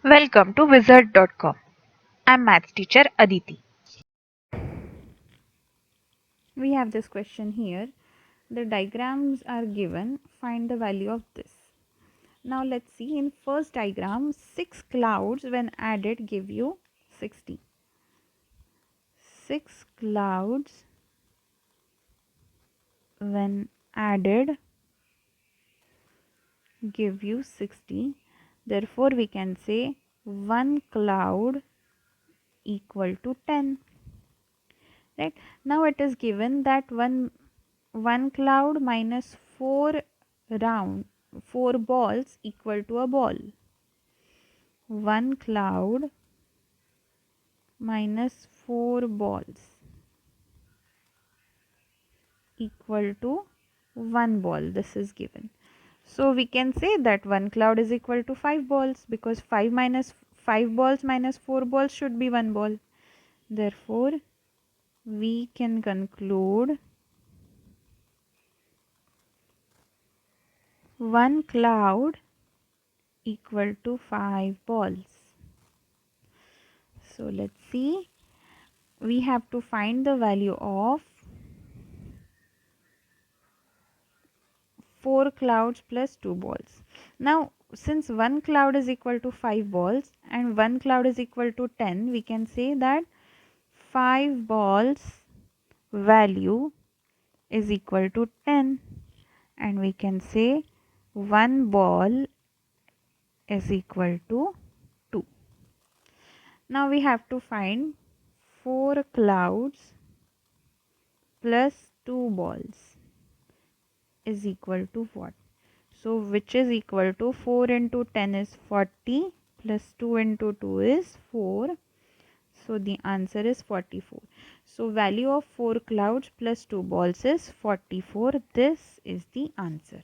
Welcome to Wizard.com. I'm maths teacher Aditi. We have this question here. The diagrams are given. Find the value of this. Now let's see. In first diagram, 6 clouds when added give you 60. 6 clouds when added give you 60. Therefore, we can say 1 cloud equal to 10. Right? Now it is given that one cloud minus 4 balls equal to a ball. 1 cloud minus 4 balls equal to 1 ball. This is given. So we can say that 1 cloud is equal to 5 balls, because 5 balls minus 4 balls should be 1 ball. Therefore, we can conclude 1 cloud equal to 5 balls. So let's see. We have to find the value of 4 clouds plus 2 balls. Now, since 1 cloud is equal to 5 balls and 1 cloud is equal to 10, we can say that 5 balls value is equal to 10, and we can say 1 ball is equal to 2. Now we have to find 4 clouds plus 2 balls is equal to what? So which is equal to 4 into 10 is 40 plus 2 into 2 is 4. So the answer is 44. So value of 4 clouds plus 2 balls is 44. This is the answer.